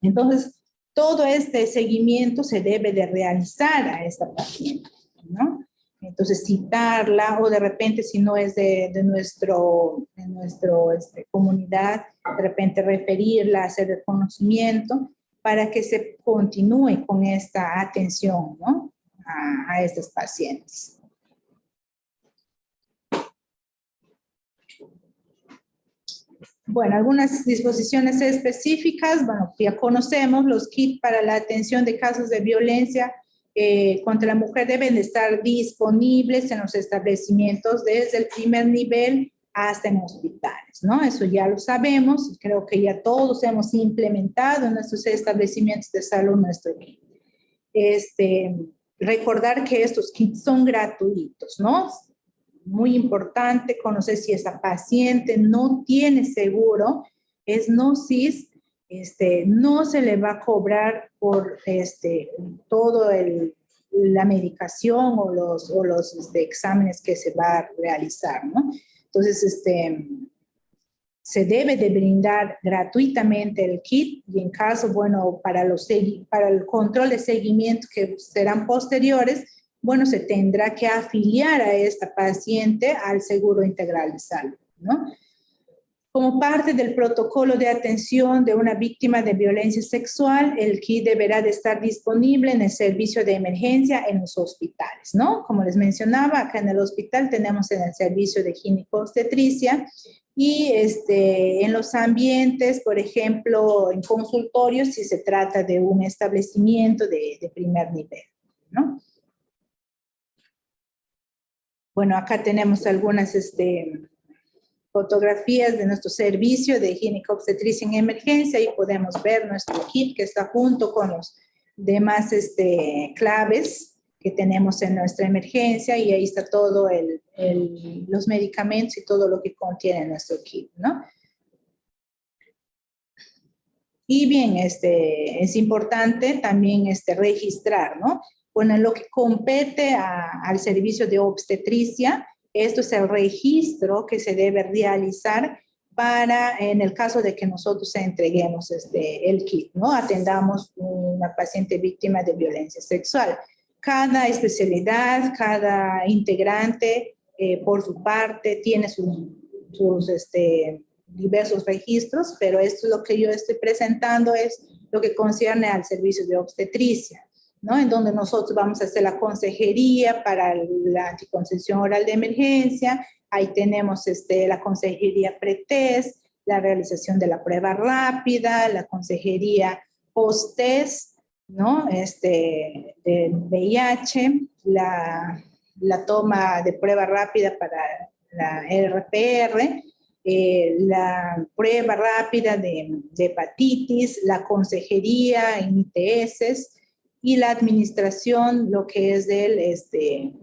Entonces, todo este seguimiento se debe de realizar a esta paciente, ¿no? Entonces, citarla o de repente, si no es de nuestra comunidad, de repente referirla, hacer el conocimiento para que se continúe con esta atención, ¿no? a estos pacientes. Bueno, algunas disposiciones específicas, bueno, ya conocemos los kits para la atención de casos de violencia contra la mujer deben de estar disponibles en los establecimientos desde el primer nivel hasta en hospitales, ¿no? Eso ya lo sabemos, creo que ya todos hemos implementado en nuestros establecimientos de salud nuestro kit. Recordar que estos kits son gratuitos, ¿no? Muy importante conocer si esa paciente no tiene seguro, es NOCIS, no se le va a cobrar por todo la medicación o los exámenes que se va a realizar, ¿no? Entonces, se debe de brindar gratuitamente el kit y en caso, bueno, para el control de seguimiento que serán posteriores, bueno, se tendrá que afiliar a esta paciente al Seguro Integral de Salud, ¿no? Como parte del protocolo de atención de una víctima de violencia sexual, el kit deberá de estar disponible en el servicio de emergencia en los hospitales, ¿no? Como les mencionaba, acá en el hospital tenemos en el servicio de ginecobstetricia y en los ambientes, por ejemplo, en consultorios, si se trata de un establecimiento de primer nivel, ¿no? Bueno, acá tenemos algunas fotografías de nuestro servicio de ginecobstetricia en emergencia y podemos ver nuestro kit que está junto con los demás claves que tenemos en nuestra emergencia y ahí está todo los medicamentos y todo lo que contiene nuestro kit, ¿no? Y bien, es importante también registrar, ¿no? Bueno, en lo que compete al servicio de obstetricia, esto es el registro que se debe realizar para, en el caso de que nosotros entreguemos el kit, ¿no? Atendamos una paciente víctima de violencia sexual. Cada especialidad, cada integrante, por su parte, tiene sus diversos registros, pero esto es lo que yo estoy presentando, es lo que concierne al servicio de obstetricia, ¿no? En donde nosotros vamos a hacer la consejería para la anticoncepción oral de emergencia, ahí tenemos la consejería pretest, la realización de la prueba rápida, la consejería post-test, ¿no? Del VIH, la toma de prueba rápida para la RPR, la prueba rápida de hepatitis, la consejería en ITS y la administración, lo que es de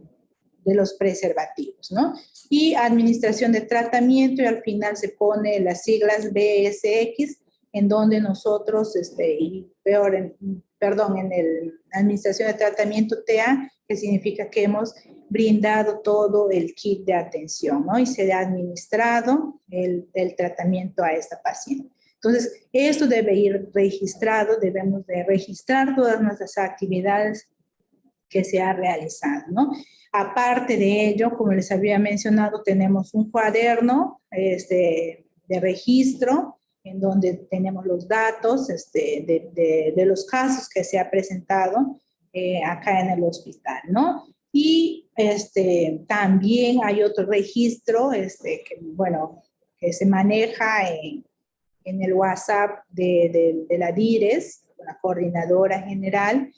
los preservativos, ¿no? Y administración de tratamiento y al final se pone las siglas BSX, en donde nosotros, y peor, en la administración de tratamiento TA, que significa que hemos brindado todo el kit de atención, ¿no? Y se ha administrado el tratamiento a esta paciente. Entonces, esto debe ir registrado, debemos de registrar todas nuestras actividades que se ha realizado, ¿no? Aparte de ello, como les había mencionado, tenemos un cuaderno de registro en donde tenemos los datos de los casos que se ha presentado acá en el hospital, ¿no? Y también hay otro registro que se maneja en el WhatsApp de la DIRES, la coordinadora general,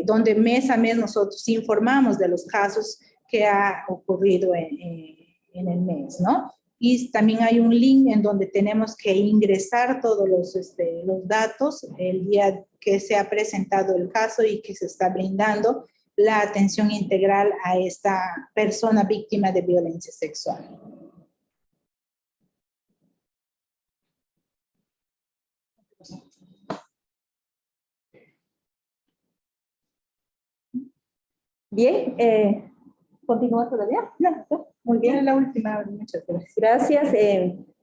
donde mes a mes nosotros informamos de los casos que ha ocurrido en el mes, ¿no? Y también hay un link en donde tenemos que ingresar todos los datos el día que se ha presentado el caso y que se está brindando la atención integral a esta persona víctima de violencia sexual. Bien, ¿continúa todavía? No, muy bien. La última, muchas gracias. Gracias.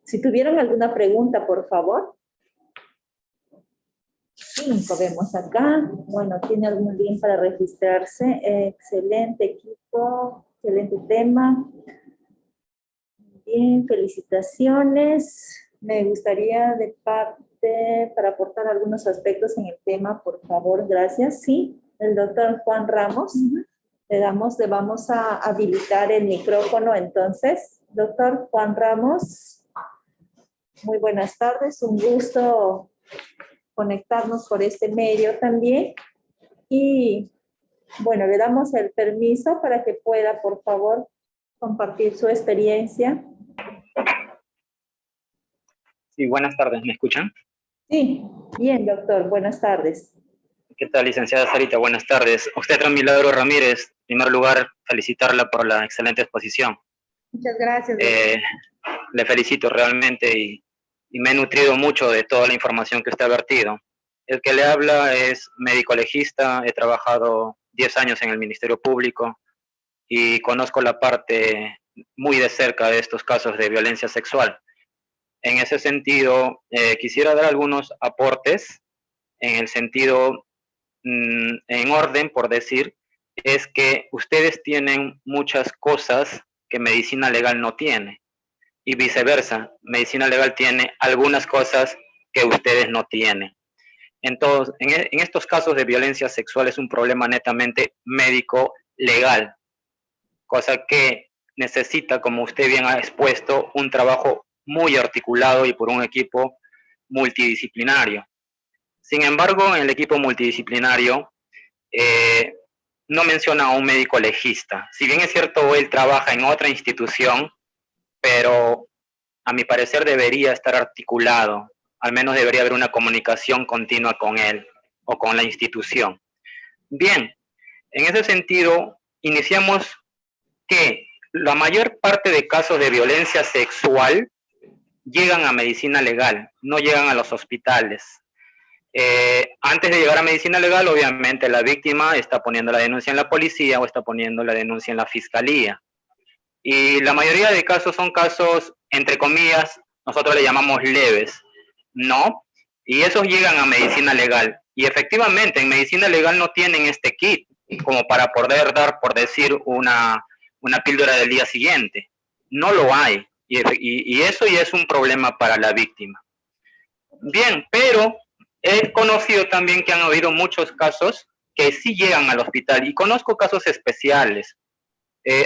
Si tuvieron alguna pregunta, por favor. 5 vemos acá. Bueno, ¿tiene algún link para registrarse? Excelente equipo, excelente tema. Bien, felicitaciones. Me gustaría de parte, para aportar algunos aspectos en el tema, por favor, gracias. Sí, el doctor Juan Ramos. Le vamos a habilitar el micrófono entonces. Doctor Juan Ramos, muy buenas tardes, un gusto conectarnos por este medio también. Y bueno, le damos el permiso para que pueda, por favor, compartir su experiencia. Sí, buenas tardes, ¿me escuchan? Sí, bien, doctor, buenas tardes. ¿Qué tal, licenciada Sarita? Buenas tardes. Usted, Milagro Ramírez, en primer lugar, felicitarla por la excelente exposición. Muchas gracias. Le felicito realmente y me he nutrido mucho de toda la información que usted ha vertido. El que le habla es médico legista, he trabajado 10 años en el Ministerio Público y conozco la parte muy de cerca de estos casos de violencia sexual. En ese sentido, quisiera dar algunos aportes en el sentido, en orden, por decir, es que ustedes tienen muchas cosas que medicina legal no tiene. y viceversa. Medicina legal tiene algunas cosas que ustedes no tienen. Entonces, en estos casos de violencia sexual es un problema netamente médico-legal, cosa que necesita, como usted bien ha expuesto, un trabajo muy articulado y por un equipo multidisciplinario. Sin embargo, en el equipo multidisciplinario no menciona a un médico legista. Si bien es cierto, él trabaja en otra institución, pero a mi parecer debería estar articulado, al menos debería haber una comunicación continua con él o con la institución. Bien, en ese sentido, iniciamos que la mayor parte de casos de violencia sexual llegan a medicina legal, no llegan a los hospitales. Antes de llegar a medicina legal, obviamente la víctima está poniendo la denuncia en la policía o está poniendo la denuncia en la fiscalía. Y la mayoría de casos son casos, entre comillas, nosotros le llamamos leves, ¿no? Y esos llegan a medicina legal. Y efectivamente, en medicina legal no tienen este kit como para poder dar, por decir, una píldora del día siguiente. No lo hay. Y eso ya es un problema para la víctima. Bien, pero he conocido también que han habido muchos casos que sí llegan al hospital. Y conozco casos especiales.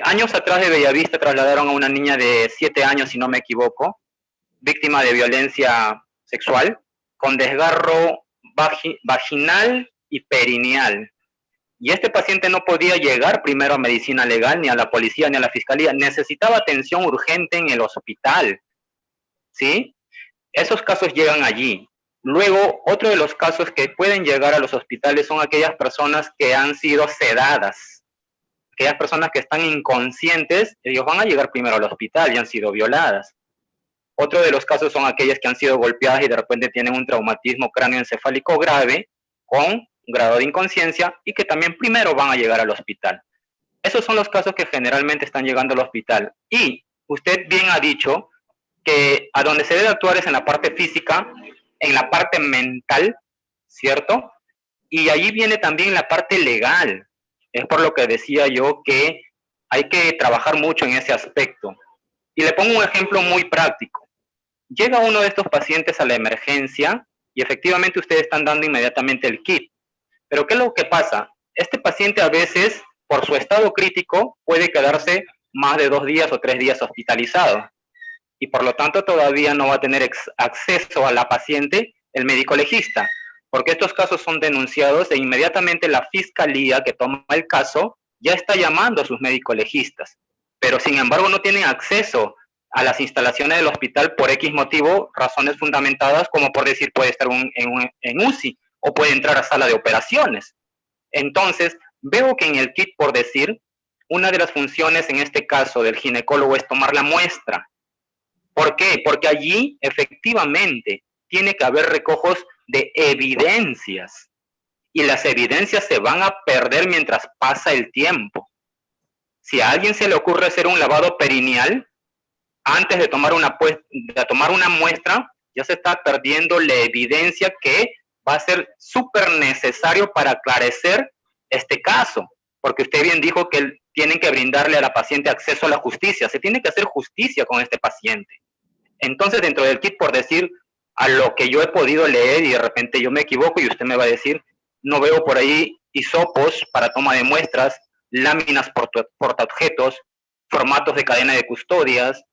Años atrás de Bellavista trasladaron a una niña de 7 años, si no me equivoco, víctima de violencia sexual, con desgarro vaginal y perineal. Y este paciente no podía llegar primero a medicina legal, ni a la policía, ni a la fiscalía. Necesitaba atención urgente en el hospital, ¿sí? Esos casos llegan allí. Luego, otro de los casos que pueden llegar a los hospitales son aquellas personas que han sido sedadas. Aquellas personas que están inconscientes, ellos van a llegar primero al hospital y han sido violadas. Otro de los casos son aquellas que han sido golpeadas y de repente tienen un traumatismo cráneoencefálico grave con un grado de inconsciencia y que también primero van a llegar al hospital. Esos son los casos que generalmente están llegando al hospital. Y usted bien ha dicho que a donde se debe actuar es en la parte física, en la parte mental, ¿cierto? Y allí viene también la parte legal. Es por lo que decía yo que hay que trabajar mucho en ese aspecto. Y le pongo un ejemplo muy práctico. Llega uno de estos pacientes a la emergencia y efectivamente ustedes están dando inmediatamente el kit. Pero ¿qué es lo que pasa? Este paciente a veces, por su estado crítico, puede quedarse más de 2 días o 3 días hospitalizado. Y por lo tanto todavía no va a tener acceso a la paciente el médico legista, porque estos casos son denunciados e inmediatamente la fiscalía que toma el caso ya está llamando a sus médicos legistas, pero sin embargo no tienen acceso a las instalaciones del hospital por X motivo, razones fundamentadas, como por decir puede estar en UCI o puede entrar a sala de operaciones. Entonces, veo que en el kit, por decir, una de las funciones en este caso del ginecólogo es tomar la muestra. ¿Por qué? Porque allí efectivamente tiene que haber recojos de evidencias y las evidencias se van a perder mientras pasa el tiempo. Si a alguien se le ocurre hacer un lavado perineal, antes de tomar una muestra, ya se está perdiendo la evidencia que va a ser súper necesario para aclarecer este caso, porque usted bien dijo que tienen que brindarle a la paciente acceso a la justicia, se tiene que hacer justicia con este paciente. Entonces, dentro del kit, por decir, a lo que yo he podido leer y de repente yo me equivoco y usted me va a decir, no veo por ahí hisopos para toma de muestras, láminas portaobjetos, formatos de cadena de custodias,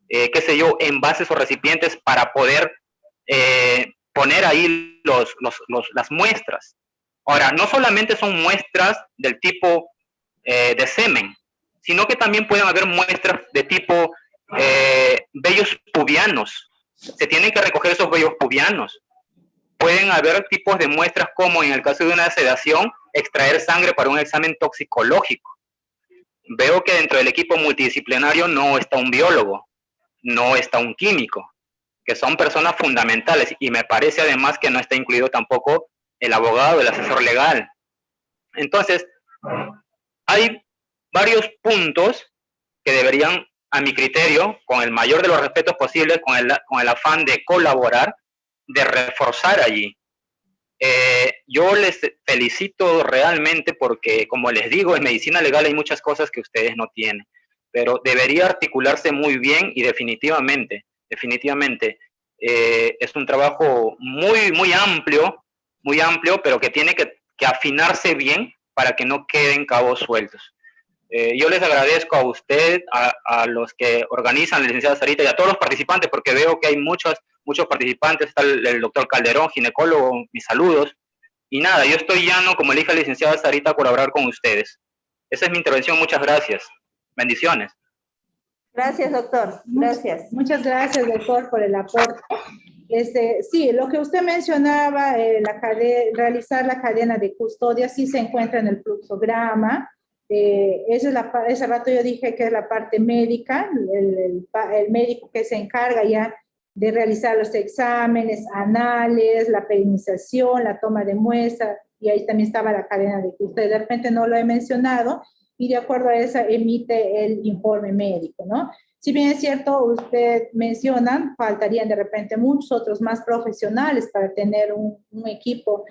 qué sé yo, envases o recipientes para poder poner ahí las muestras. Ahora, no solamente son muestras del tipo de semen, sino que también pueden haber muestras de tipo vellos pubianos. Se tienen que recoger esos vellos pubianos. Pueden haber tipos de muestras como en el caso de una sedación, extraer sangre para un examen toxicológico. Veo que dentro del equipo multidisciplinario no está un biólogo, no está un químico, que son personas fundamentales y me parece además que no está incluido tampoco el abogado, el asesor legal. Entonces, hay varios puntos que deberían, a mi criterio, con el mayor de los respetos posibles, con el afán de colaborar, de reforzar allí. Yo les felicito realmente porque, como les digo, en medicina legal hay muchas cosas que ustedes no tienen. pero debería articularse muy bien y definitivamente, es un trabajo muy amplio, pero que tiene que afinarse bien para que no queden cabos sueltos. Yo les agradezco a usted, a los que organizan, la licenciada Sarita, y a todos los participantes, porque veo que hay muchos participantes. Está el doctor Calderón, ginecólogo, mis saludos. Y nada, yo estoy llano, como le dije a la licenciada Sarita, a colaborar con ustedes. Esa es mi intervención. Muchas gracias. Bendiciones. Gracias, doctor. Gracias. Muchas gracias, doctor, por el aporte. Sí, lo que usted mencionaba, realizar la cadena de custodia, sí se encuentra en el fluxograma. Ese rato yo dije que es la parte médica, el médico que se encarga ya de realizar los exámenes anales, la perinización, la toma de muestras, y ahí también estaba la cadena de custodia. De repente no lo he mencionado, y de acuerdo a eso emite el informe médico, ¿no? Si bien es cierto, usted menciona, faltarían de repente muchos otros más profesionales para tener un equipo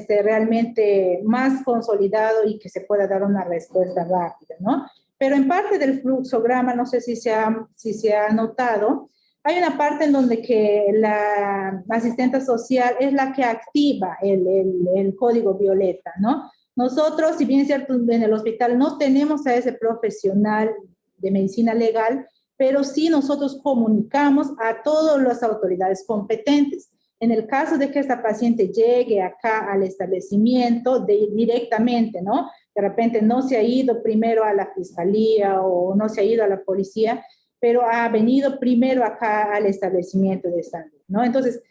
realmente más consolidado y que se pueda dar una respuesta rápida, ¿no? Pero en parte del fluxograma, no sé si se ha notado, hay una parte en donde que la asistente social es la que activa el código violeta, ¿no? Nosotros, si bien es cierto, en el hospital no tenemos a ese profesional de medicina legal, pero sí nosotros comunicamos a todas las autoridades competentes. En el caso de que esta paciente llegue acá al establecimiento directamente, ¿no? De repente no se ha ido primero a la fiscalía o no se ha ido a la policía, pero ha venido primero acá al establecimiento de salud, ¿no? Entonces,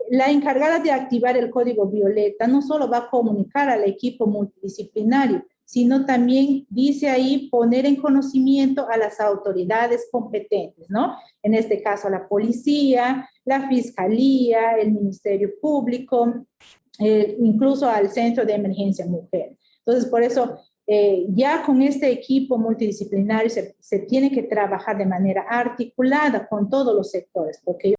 la encargada de activar el código violeta no solo va a comunicar al equipo multidisciplinario, sino también dice ahí poner en conocimiento a las autoridades competentes, ¿no? En este caso a la policía, la fiscalía, el Ministerio Público, incluso al Centro de Emergencia Mujer. Entonces, por eso, ya con este equipo multidisciplinario se tiene que trabajar de manera articulada con todos los sectores, porque